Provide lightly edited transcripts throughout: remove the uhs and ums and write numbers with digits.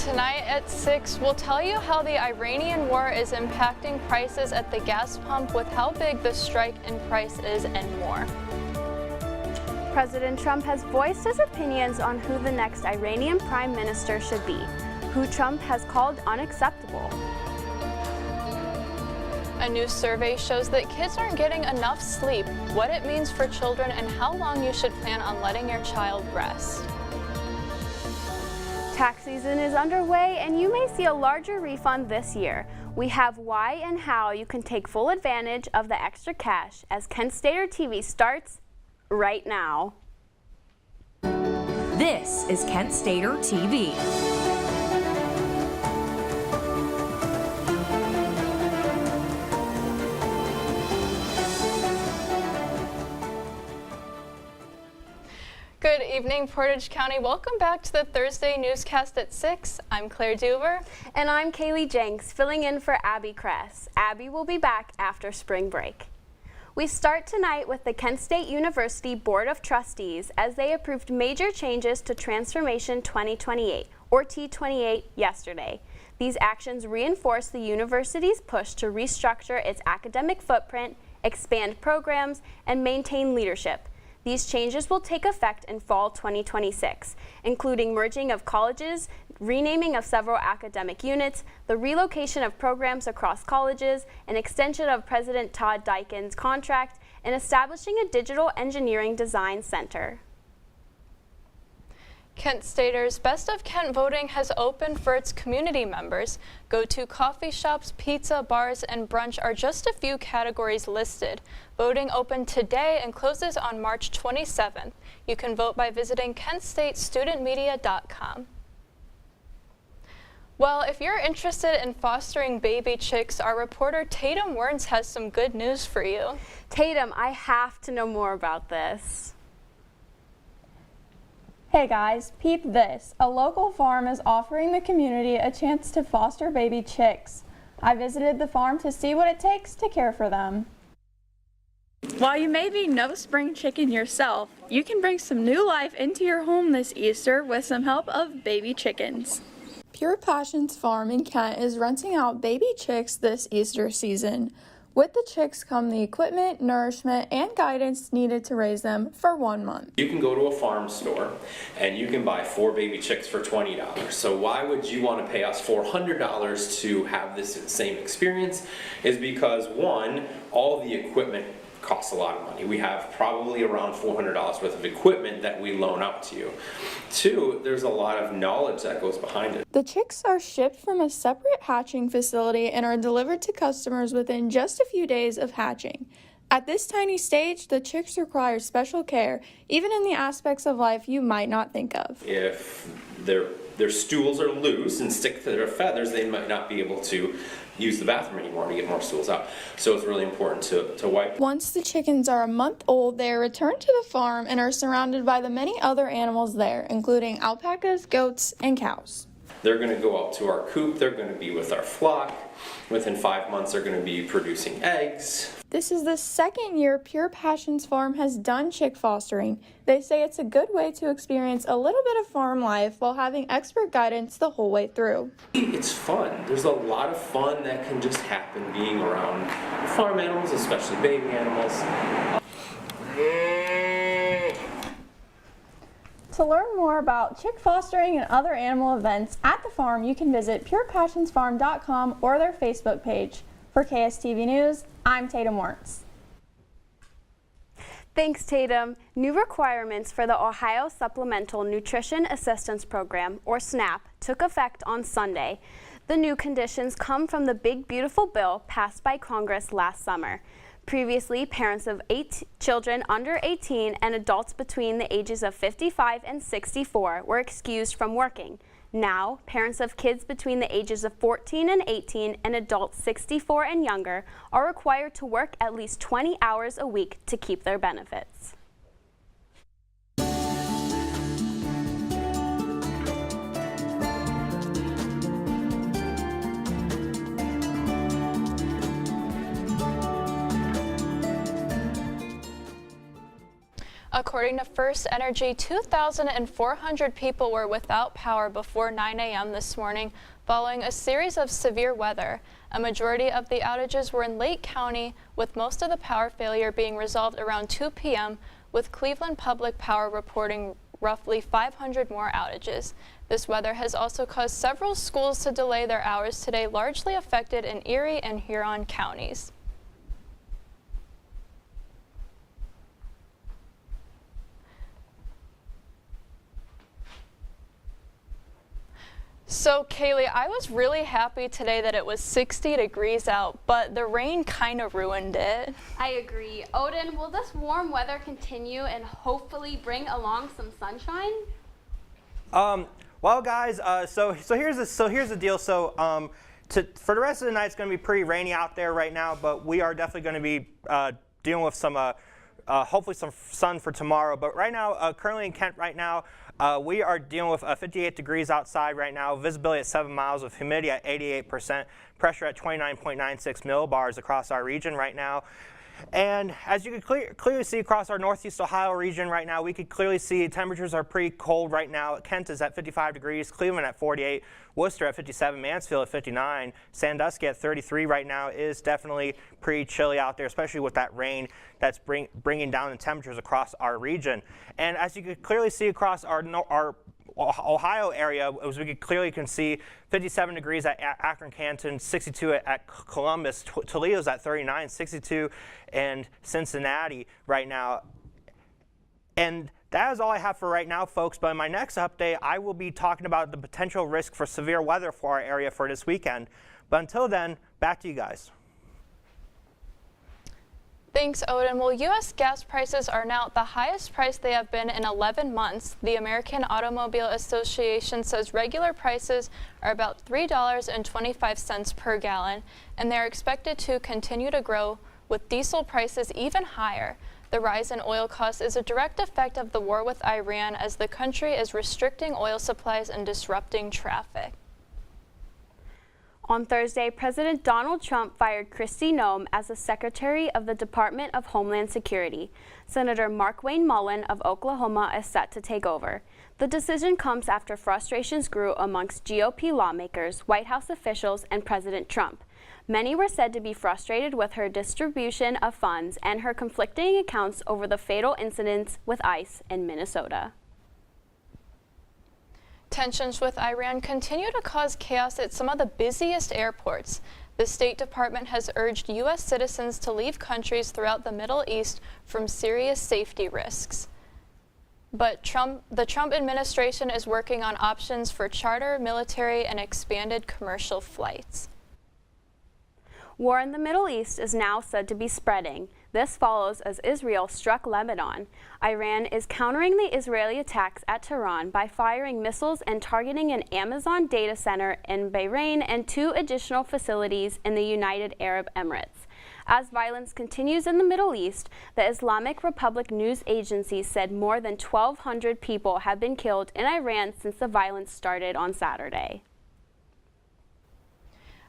Tonight at 6, we'll tell you how the Iranian war is impacting prices at the gas pump with how big the strike in price is and more. President Trump has voiced his opinions on who the next Iranian prime minister should be, who Trump has called unacceptable. A new survey shows that kids aren't getting enough sleep, what it means for children, and how long you should plan on letting your child rest. Tax season is underway and you may see a larger refund this year. We have why and how you can take full advantage of the extra cash as KSTV starts right now. This is KSTV. Good evening, Portage County. Welcome back to the Thursday Newscast at 6. I'm Claire Duver. And I'm Kaylee Jenks, filling in for Abby Kress. Abby will be back after spring break. We start tonight with the Kent State University Board of Trustees as they approved major changes to Transformation 2028, or T28, yesterday. These actions reinforce the university's push to restructure its academic footprint, expand programs, and maintain leadership. These changes will take effect in fall 2026, including merging of colleges, renaming of several academic units, the relocation of programs across colleges, an extension of President Todd Dykens' contract, and establishing a digital engineering design center. Kent Staters, Best of Kent voting has opened for its community members. Go-to coffee shops, pizza, bars, and brunch are just a few categories listed. Voting opened today and closes on March 27th. You can vote by visiting kentstatestudentmedia.com. Well, if you're interested in fostering baby chicks, our reporter Tatum Werns has some good news for you. Tatum, I have to know more about this. Hey guys, peep this. A local farm is offering the community a chance to foster baby chicks. I visited the farm to see what it takes to care for them. While you may be no spring chicken yourself, you can bring some new life into your home this Easter with some help of baby chickens. Pure Passions Farm in Kent is renting out baby chicks this Easter season. With the chicks come the equipment, nourishment, and guidance needed to raise them for 1 month. You can go to a farm store and you can buy 4 baby chicks for $20. So why would you want to pay us $400 to have this same experience? Is because one, all the equipment costs a lot of money. We have probably around $400 worth of equipment that we loan out to you. Two, there's a lot of knowledge that goes behind it. The chicks are shipped from a separate hatching facility and are delivered to customers within just a few days of hatching. At this tiny stage, the chicks require special care, even in the aspects of life you might not think of. If their stools are loose and stick to their feathers, they might not be able to use the bathroom anymore to get more stools out. So it's really important to wipe. Once the chickens are a month old, they are returned to the farm and are surrounded by the many other animals there, including alpacas, goats, and cows. They're going to go out to our coop. They're going to be with our flock. Within 5 months, they're going to be producing eggs. This is the second year Pure Passions Farm has done chick fostering. They say it's a good way to experience a little bit of farm life while having expert guidance the whole way through. It's fun. There's a lot of fun that can just happen being around farm animals, especially baby animals. To learn more about chick fostering and other animal events at the farm, you can visit purepassionsfarm.com or their Facebook page. For KSTV News, I'm Tatum Werns. Thanks, Tatum. New requirements for the Ohio Supplemental Nutrition Assistance Program, or SNAP, took effect on Sunday. The new conditions come from the Big Beautiful Bill passed by Congress last summer. Previously, parents of 8 children under 18 and adults between the ages of 55 and 64 were excused from working. Now, parents of kids between the ages of 14 and 18 and adults 64 and younger are required to work at least 20 hours a week to keep their benefits. According to First Energy, 2,400 people were without power before 9 a.m. this morning following a series of severe weather. A majority of the outages were in Lake County, with most of the power failure being resolved around 2 p.m., with Cleveland Public Power reporting roughly 500 more outages. This weather has also caused several schools to delay their hours today, largely affected in Erie and Huron counties. So Kaylee, I was really happy today that it was 60 degrees out, but the rain kind of ruined it. I agree. Odin, will this warm weather continue and hopefully bring along some sunshine? Well, guys, so here's the deal. So for the rest of the night, it's going to be pretty rainy out there right now, but we are definitely going to be dealing with some hopefully some sun for tomorrow. But right now, currently in Kent right now, we are dealing with 58 degrees outside right now, visibility at 7 miles, with humidity at 88%, pressure at 29.96 millibars across our region right now. And as you can clearly see across our northeast Ohio region right now, we could clearly see temperatures are pretty cold right now. Kent is at 55 degrees, Cleveland at 48, Worcester at 57, Mansfield at 59, Sandusky at 33 right now. Is definitely pretty chilly out there, especially with that rain that's bringing down the temperatures across our region. And as you can clearly see across our Ohio area, as we can see 57 degrees at Akron, Canton, 62 at Columbus, Toledo's at 39, 62 in Cincinnati right now. And that is all I have for right now, folks. But in my next update, I will be talking about the potential risk for severe weather for our area for this weekend. But until then, back to you guys. Thanks, Odin. Well, U.S. gas prices are now at the highest price they have been in 11 months. The American Automobile Association says regular prices are about $3.25 per gallon, and they're expected to continue to grow, with diesel prices even higher. The rise in oil costs is a direct effect of the war with Iran, as the country is restricting oil supplies and disrupting traffic. On Thursday, President Donald Trump fired Kristi Noem as the Secretary of the Department of Homeland Security. Senator Markwayne Mullin of Oklahoma is set to take over. The decision comes after frustrations grew amongst GOP lawmakers, White House officials, and President Trump. Many were said to be frustrated with her distribution of funds and her conflicting accounts over the fatal incidents with ICE in Minnesota. Tensions with Iran continue to cause chaos at some of the busiest airports. The State Department has urged U.S. citizens to leave countries throughout the Middle East from serious safety risks. But the Trump administration is working on options for charter, military, and expanded commercial flights. War in the Middle East is now said to be spreading. This follows as Israel struck Lebanon. Iran is countering the Israeli attacks at Tehran by firing missiles and targeting an Amazon data center in Bahrain and 2 additional facilities in the United Arab Emirates. As violence continues in the Middle East, the Islamic Republic News Agency said more than 1,200 people have been killed in Iran since the violence started on Saturday.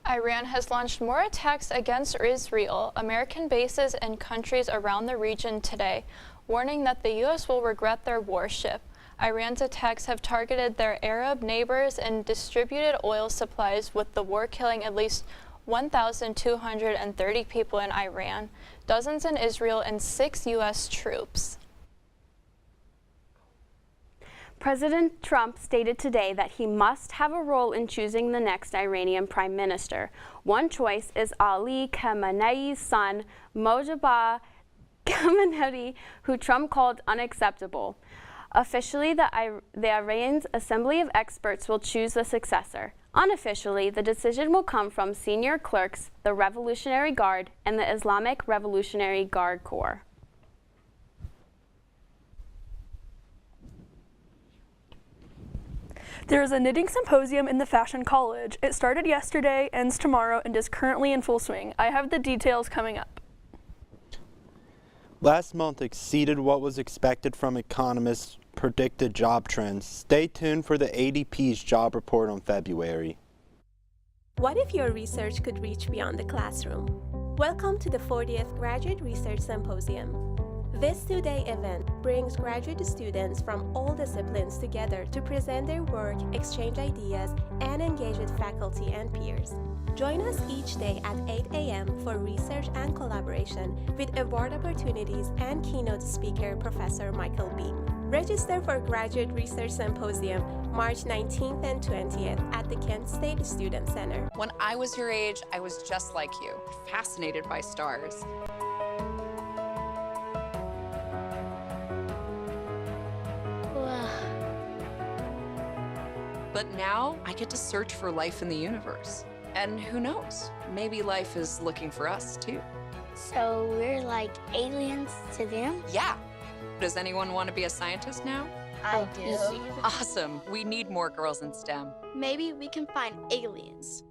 Iran has launched more attacks against Israel, American bases, and countries around the region today, warning that the U.S. will regret their warship. Iran's attacks have targeted their Arab neighbors and distributed oil supplies, with the war killing at least 1,230 people in Iran, dozens in Israel, and 6 U.S. troops. President Trump stated today that he must have a role in choosing the next Iranian prime minister. One choice is Ali Khamenei's son, Mojtaba Khamenei, who Trump called unacceptable. Officially, the Iran's Assembly of Experts will choose the successor. Unofficially, the decision will come from senior clerks, the Revolutionary Guard, and the Islamic Revolutionary Guard Corps. There is a knitting symposium in the Fashion College. It started yesterday, ends tomorrow, and is currently in full swing. I have the details coming up. Last month exceeded what was expected from economists' predicted job trends. Stay tuned for the ADP's job report on February. What if your research could reach beyond the classroom? Welcome to the 40th Graduate Research Symposium. This two-day event brings graduate students from all disciplines together to present their work, exchange ideas, and engage with faculty and peers. Join us each day at 8 a.m. for research and collaboration with award opportunities and keynote speaker Professor Michael Beam. Register for Graduate Research Symposium March 19th and 20th at the Kent State Student Center. When I was your age, I was just like you, fascinated by stars. But now I get to search for life in the universe. And who knows, maybe life is looking for us too. So we're like aliens to them? Yeah. Does anyone want to be a scientist now? I do. Awesome. We need more girls in STEM. Maybe we can find aliens.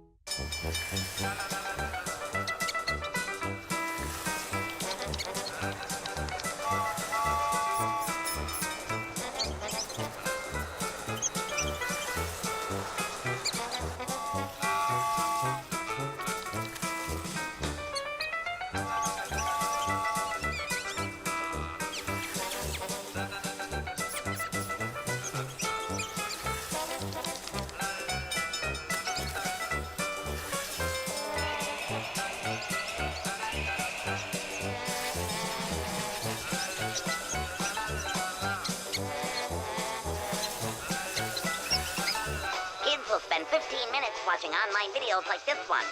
We'll spend 15 minutes watching online videos like this one.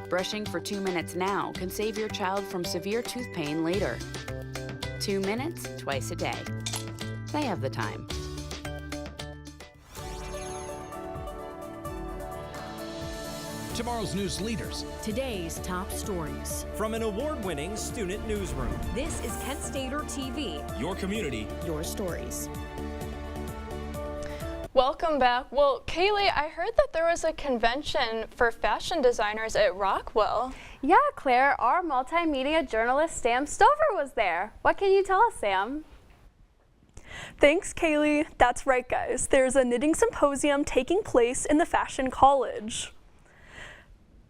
Brushing for 2 minutes now can save your child from severe tooth pain later. 2 minutes, twice a day. They have the time. Tomorrow's news leaders. Today's top stories. From an award-winning student newsroom. This is Kent Stater TV. Your community. Your stories. Welcome back. Well, Kaylee, I heard that there was a convention for fashion designers at Rockwell. Yeah, Claire, our multimedia journalist Sam Stover was there. What can you tell us, Sam? Thanks, Kaylee. That's right, guys. There's a knitting symposium taking place in the Fashion College.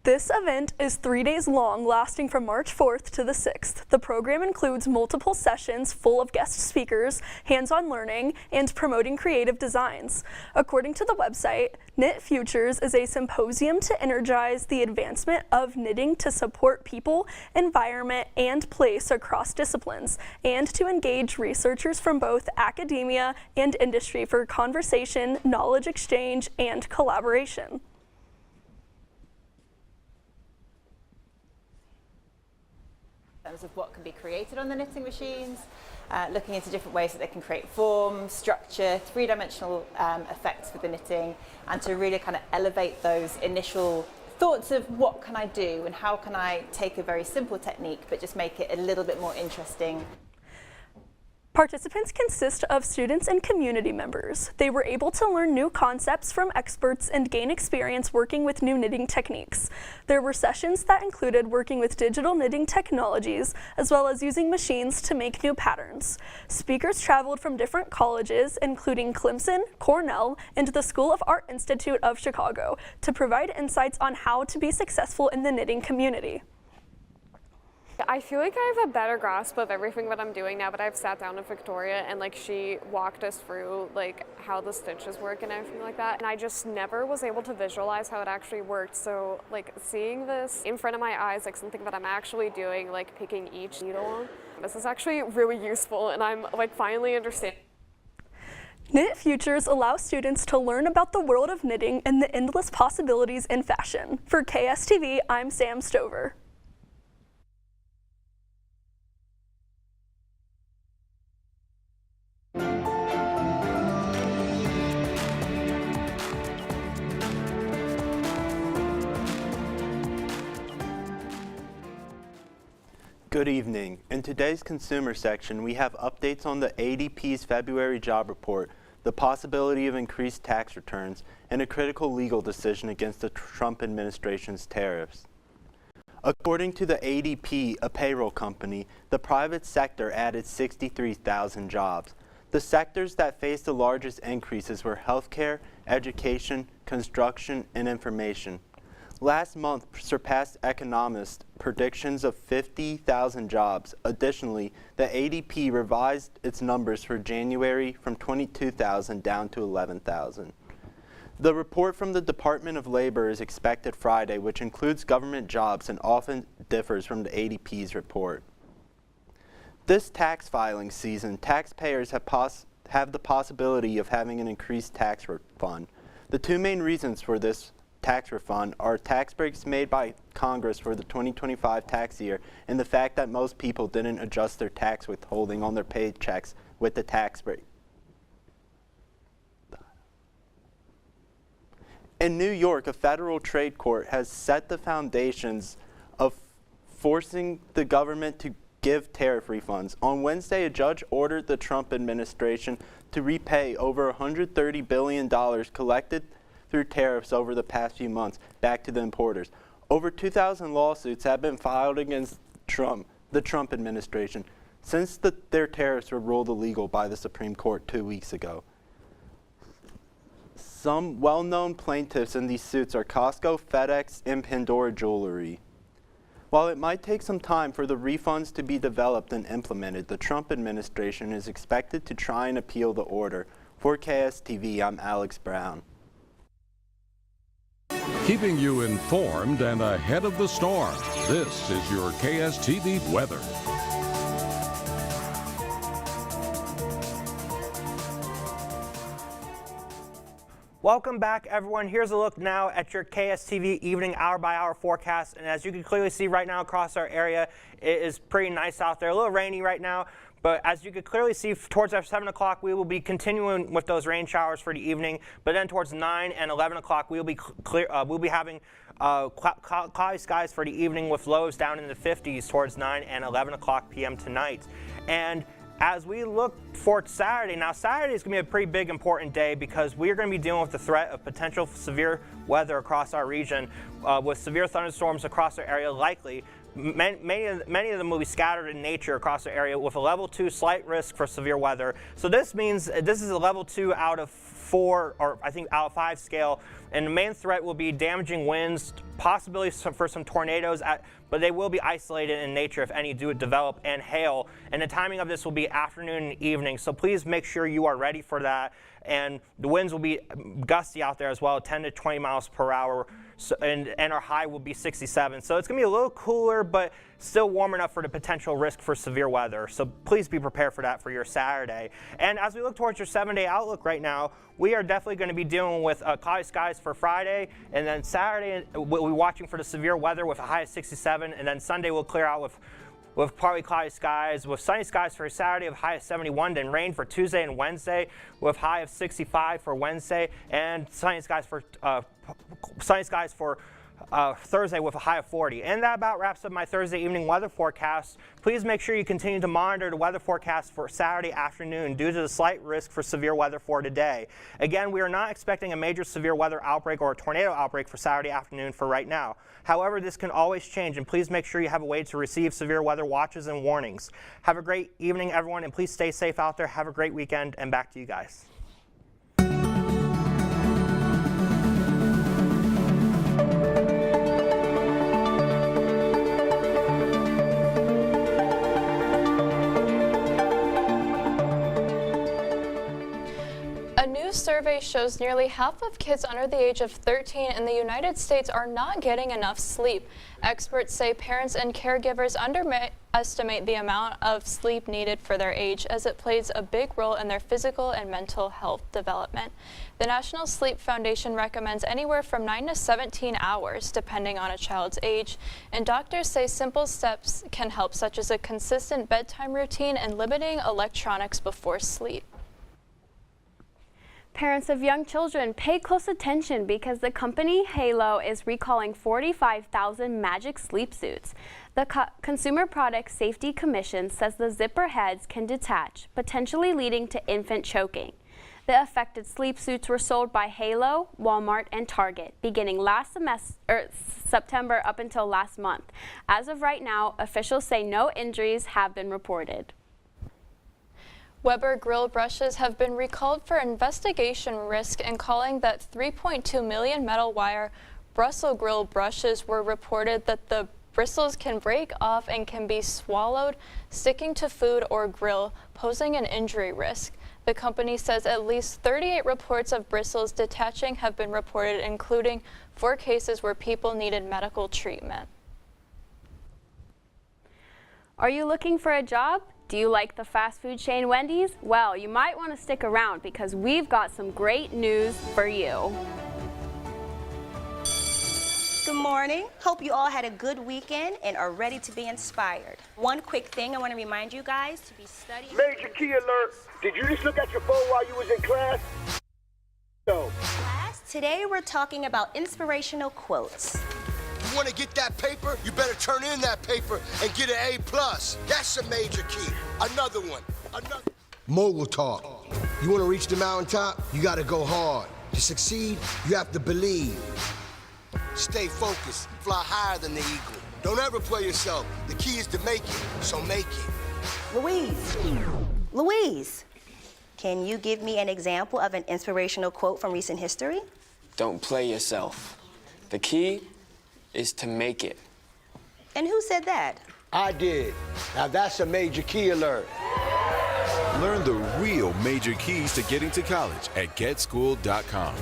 This event is 3 days long, lasting from March 4th to the 6th. The program includes multiple sessions full of guest speakers, hands-on learning, and promoting creative designs. According to the website, Knit Futures is a symposium to energize the advancement of knitting to support people, environment, and place across disciplines, and to engage researchers from both academia and industry for conversation, knowledge exchange, and collaboration. Of what can be created on the knitting machines, looking into different ways that they can create form, structure, three-dimensional effects with the knitting, and to really kind of elevate those initial thoughts of what can I do and how can I take a very simple technique but just make it a little bit more interesting. Participants consist of students and community members. They were able to learn new concepts from experts and gain experience working with new knitting techniques. There were sessions that included working with digital knitting technologies, as well as using machines to make new patterns. Speakers traveled from different colleges, including Clemson, Cornell, and the School of Art Institute of Chicago, to provide insights on how to be successful in the knitting community. I feel like I have a better grasp of everything that I'm doing now that I've sat down with Victoria and she walked us through how the stitches work and everything like that. And I just never was able to visualize how it actually worked. So seeing this in front of my eyes, something that I'm actually doing, picking each needle on, this is actually really useful and I'm finally understanding. Knit Futures allows students to learn about the world of knitting and the endless possibilities in fashion. For KSTV, I'm Sam Stover. Good evening. In today's consumer section, we have updates on the ADP's February job report, the possibility of increased tax returns, and a critical legal decision against the Trump administration's tariffs. According to the ADP, a payroll company, the private sector added 63,000 jobs. The sectors that faced the largest increases were healthcare, education, construction, and information. Last month surpassed economists' predictions of 50,000 jobs. Additionally, the ADP revised its numbers for January from 22,000 down to 11,000. The report from the Department of Labor is expected Friday, which includes government jobs and often differs from the ADP's report. This tax filing season, taxpayers have the possibility of having an increased tax refund. The two main reasons for this tax refund are tax breaks made by Congress for the 2025 tax year and the fact that most people didn't adjust their tax withholding on their paychecks with the tax break. In New York, a federal trade court has set the foundations of forcing the government to give tariff refunds. On Wednesday, a judge ordered the Trump administration to repay over $130 billion collected through tariffs over the past few months back to the importers. Over 2,000 lawsuits have been filed against the Trump administration since their tariffs were ruled illegal by the Supreme Court 2 weeks ago. Some well-known plaintiffs in these suits are Costco, FedEx, and Pandora Jewelry. While it might take some time for the refunds to be developed and implemented, the Trump administration is expected to try and appeal the order. For KSTV, I'm Alex Brown. Keeping you informed and ahead of the storm, this is your KSTV weather. Welcome back, everyone. Here's a look now at your KSTV evening hour-by-hour forecast. And as you can clearly see right now across our area, it is pretty nice out there. A little rainy right now, but as you can clearly see, towards our 7 o'clock, we will be continuing with those rain showers for the evening. But then towards 9 and 11 o'clock, we'll be having cloudy skies for the evening with lows down in the 50s towards 9 and 11 o'clock p.m. tonight. And as we look for Saturday, now Saturday is going to be a pretty big important day because we are going to be dealing with the threat of potential severe weather across our region with severe thunderstorms across our area likely. Many of them will be scattered in nature across the area with a level 2 slight risk for severe weather. So this means this is a level 2 out of 4, or I think out of 5 scale, and the main threat will be damaging winds, possibly for some tornadoes, but they will be isolated in nature if any do develop, and hail. And the timing of this will be afternoon and evening, so please make sure you are ready for that. And the winds will be gusty out there as well, 10 to 20 miles per hour, and our high will be 67. So it's going to be a little cooler, but still warm enough for the potential risk for severe weather. So please be prepared for that for your Saturday. And as we look towards your 7-day outlook right now, we are definitely going to be dealing with cloudy skies for Friday, and then Saturday we'll be watching for the severe weather with a high of 67, and then Sunday will clear out with partly cloudy skies, with sunny skies for Saturday of high of 71, then rain for Tuesday and Wednesday with high of 65 for Wednesday, and sunny skies for Thursday with a high of 40. And that about wraps up my Thursday evening weather forecast. Please make sure you continue to monitor the weather forecast for Saturday afternoon due to the slight risk for severe weather for today. Again, we are not expecting a major severe weather outbreak or a tornado outbreak for Saturday afternoon for right now. However, this can always change, and please make sure you have a way to receive severe weather watches and warnings. Have a great evening, everyone, and please stay safe out there. Have a great weekend, and back to you guys. A new survey shows nearly half of kids under the age of 13 in the United States are not getting enough sleep. Experts say parents and caregivers underestimate the amount of sleep needed for their age, as it plays a big role in their physical and mental health development. The National Sleep Foundation recommends anywhere from 9 to 17 hours, depending on a child's age, and doctors say simple steps can help, such as a consistent bedtime routine and limiting electronics before sleep. Parents of young children, pay close attention because the company Halo is recalling 45,000 Magic sleep suits. The Consumer Product Safety Commission says the zipper heads can detach, potentially leading to infant choking. The affected sleep suits were sold by Halo, Walmart, and Target beginning September up until last month. As of right now, officials say no injuries have been reported. Weber grill brushes have been recalled for investigation risk and calling that 3.2 million metal wire Brussels grill brushes were reported that the Bristles can break off and can be swallowed, sticking to food or grill, posing an injury risk. The company says at least 38 reports of bristles detaching have been reported, including 4 cases where people needed medical treatment. Are you looking for a job? Do you like the fast food chain Wendy's? Well, you might want to stick around because we've got some great news for you. Good morning. Hope you all had a good weekend and are ready to be inspired. One quick thing I want to remind you guys to be studying. Major key alert. Did you just look at your phone while you was in class? No. Class, today we're talking about inspirational quotes. You want to get that paper? You better turn in that paper and get an A+. That's a major key. Another one. Mogul talk. You want to reach the mountaintop? You got to go hard. To succeed, you have to believe. Stay focused. Fly higher than the eagle. Don't ever play yourself. The key is to make it, so make it. Louise, can you give me an example of an inspirational quote from recent history? Don't play yourself. The key is to make it. And who said that? I did. Now that's a major key alert. Learn the real major keys to getting to college at getschool.com.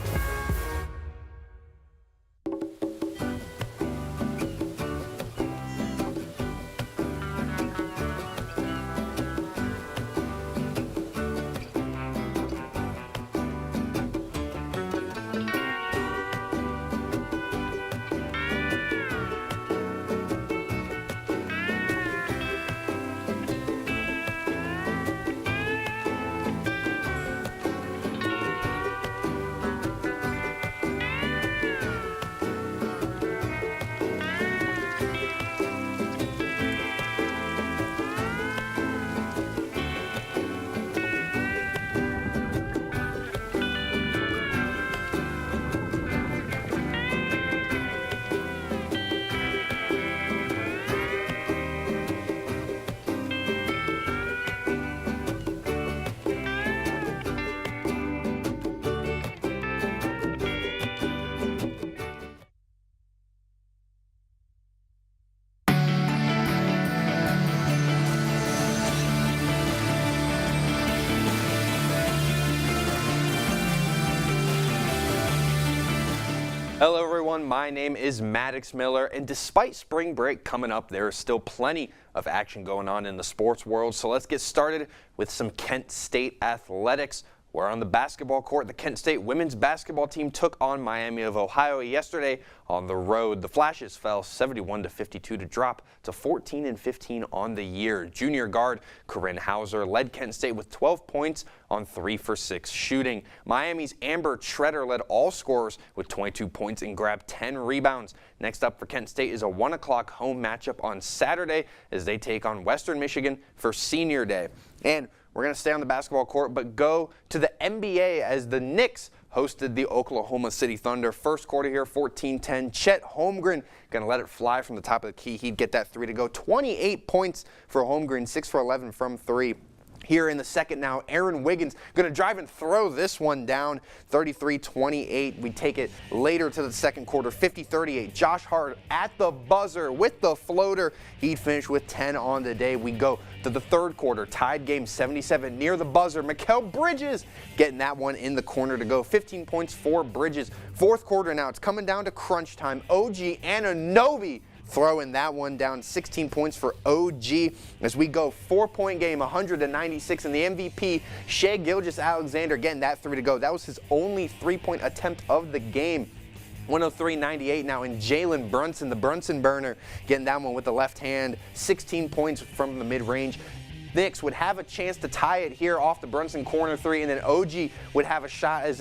Hello everyone, my name is Maddox Miller, and despite spring break coming up, there is still plenty of action going on in the sports world. So let's get started with some Kent State athletics. Where on the basketball court, the Kent State women's basketball team took on Miami of Ohio yesterday on the road. The Flashes fell 71-52 to drop to 14-15 on the year. Junior guard Corinne Hauser led Kent State with 12 points on 3 for 6 shooting. Miami's Amber Treader led all scorers with 22 points and grabbed 10 rebounds. Next up for Kent State is a 1 o'clock home matchup on Saturday as they take on Western Michigan for Senior Day. And we're going to stay on the basketball court, but go to the NBA as the Knicks hosted the Oklahoma City Thunder. First quarter here, 14-10. Chet Holmgren going to let it fly from the top of the key. He'd get that 3 to go. 28 points for Holmgren, 6 for 11 from 3. Here in the second now, Aaron Wiggins going to drive and throw this one down, 33-28. We take it later to the second quarter, 50-38. Josh Hart at the buzzer with the floater. He'd finish with 10 on the day. We go to the third quarter, tied game 77 near the buzzer. Mikal Bridges getting that one in the corner to go, 15 points for Bridges. Fourth quarter now, it's coming down to crunch time. OG Anunoby throwing that one down, 16 points for OG as we go 4-point game, 196, and the MVP, Shai Gilgeous-Alexander, getting that 3 to go. That was his only 3-point attempt of the game. 103-98 now, and Jalen Brunson, the Brunson burner, getting that one with the left hand, 16 points from the mid-range. Knicks would have a chance to tie it here off the Brunson corner 3, and then OG would have a shot at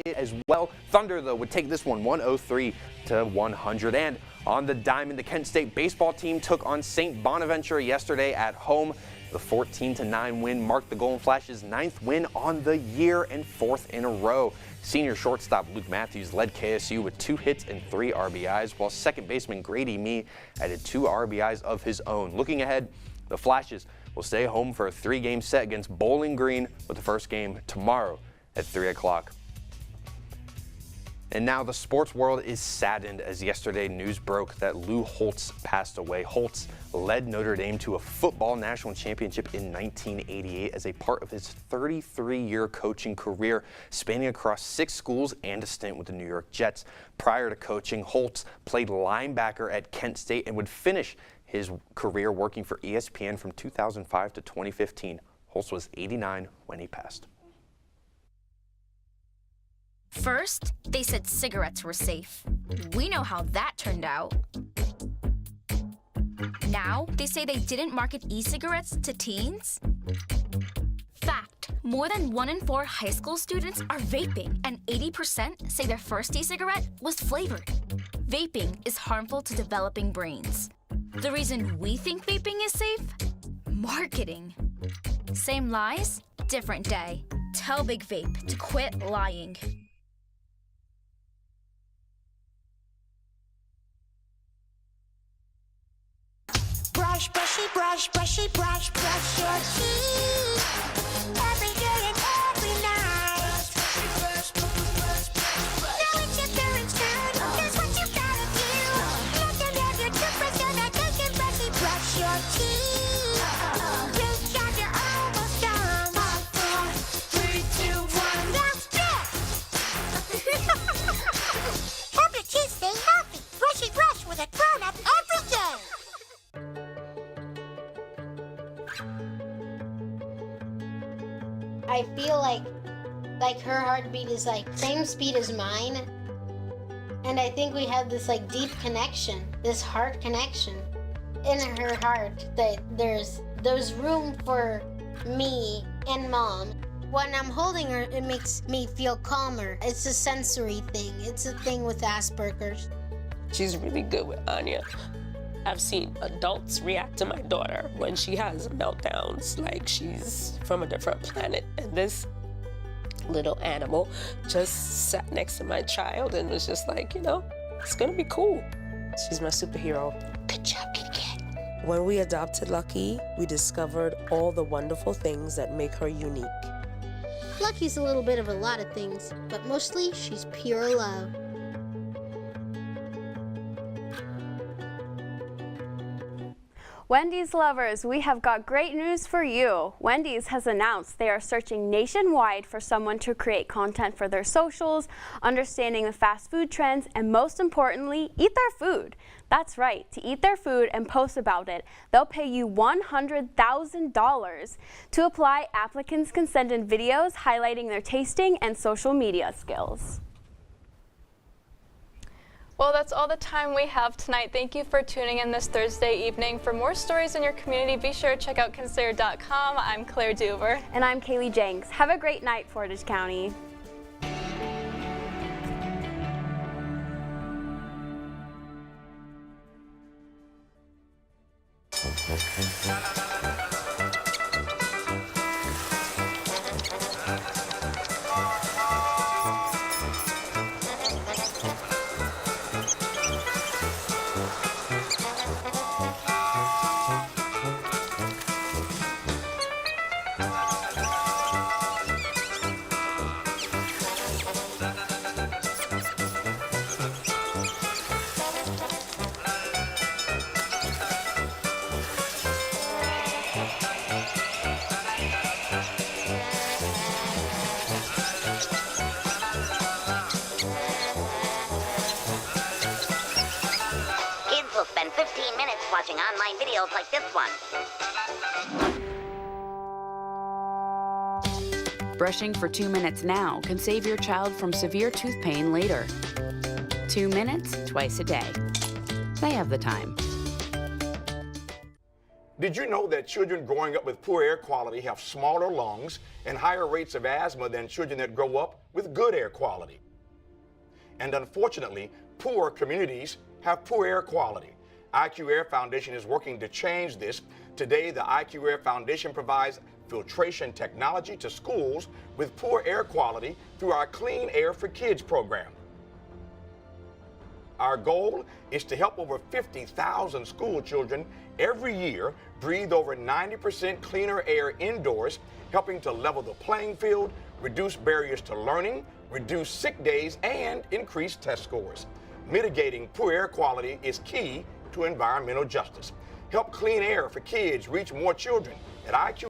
it as well. Thunder, though, would take this one 103-100. And on the diamond, the Kent State baseball team took on St. Bonaventure yesterday at home. The 14-9 win marked the Golden Flash's 9th win on the year and 4th in a row. Senior shortstop Luke Matthews led KSU with 2 hits and 3 RBIs, while second baseman Grady Mee added 2 RBIs of his own. Looking ahead, the Flashes will stay home for a 3-game set against Bowling Green, with the first game tomorrow at 3 o'clock. And now the sports world is saddened as yesterday news broke that Lou Holtz passed away. Holtz led Notre Dame to a football national championship in 1988 as a part of his 33-year coaching career, spanning across 6 schools and a stint with the New York Jets. Prior to coaching, Holtz played linebacker at Kent State and would finish his career working for ESPN from 2005 to 2015. Holtz was 89 when he passed. First, they said cigarettes were safe. We know how that turned out. Now, they say they didn't market e-cigarettes to teens. Fact, more than 1 in 4 high school students are vaping, and 80% say their first e-cigarette was flavored. Vaping is harmful to developing brains. The reason we think vaping is safe? Marketing. Same lies, different day. Tell Big Vape to quit lying. Brush, brushy, brush, brushy, brush, brush your teeth. Every day and every night. Now it's your parents' turn. Here's what you gotta do. Let them have your toothbrush so that they can brushy brush your teeth. Just got your almost done. 5, 4, 3, 2, 1. That's it. Help your teeth stay healthy. Brushy brush with a grown-up every day. I feel like her heartbeat is like same speed as mine, and I think we have this like deep connection, this heart connection in her heart, that there's room for me and Mom. When I'm holding her, it makes me feel calmer. It's a sensory thing. It's a thing with Asperger's. She's really good with Anya. I've seen adults react to my daughter when she has meltdowns like she's from a different planet. And this little animal just sat next to my child and was just like, you know, it's gonna be cool. She's my superhero. Good job, Kitty Cat. When we adopted Lucky, we discovered all the wonderful things that make her unique. Lucky's a little bit of a lot of things, but mostly she's pure love. Wendy's lovers, we have got great news for you. Wendy's has announced they are searching nationwide for someone to create content for their socials, understanding the fast food trends, and most importantly, eat their food. That's right, to eat their food and post about it. They'll pay you $100,000. To apply, applicants can send in videos highlighting their tasting and social media skills. Well, that's all the time we have tonight. Thank you for tuning in this Thursday evening. For more stories in your community, be sure to check out Consider.com. I'm Claire Duver. And I'm Kaylee Jenks. Have a great night, Portage County. Spend 15 minutes watching online videos like this one. Brushing for 2 minutes now can save your child from severe tooth pain later. 2 minutes, twice a day. They have the time. Did you know that children growing up with poor air quality have smaller lungs and higher rates of asthma than children that grow up with good air quality? And unfortunately, poor communities have poor air quality. IQ Air Foundation is working to change this. Today, the IQ Air Foundation provides filtration technology to schools with poor air quality through our Clean Air for Kids program. Our goal is to help over 50,000 school children every year breathe over 90% cleaner air indoors, helping to level the playing field, reduce barriers to learning, reduce sick days, and increase test scores. Mitigating poor air quality is key to environmental justice. Help clean air for kids reach more children at IQ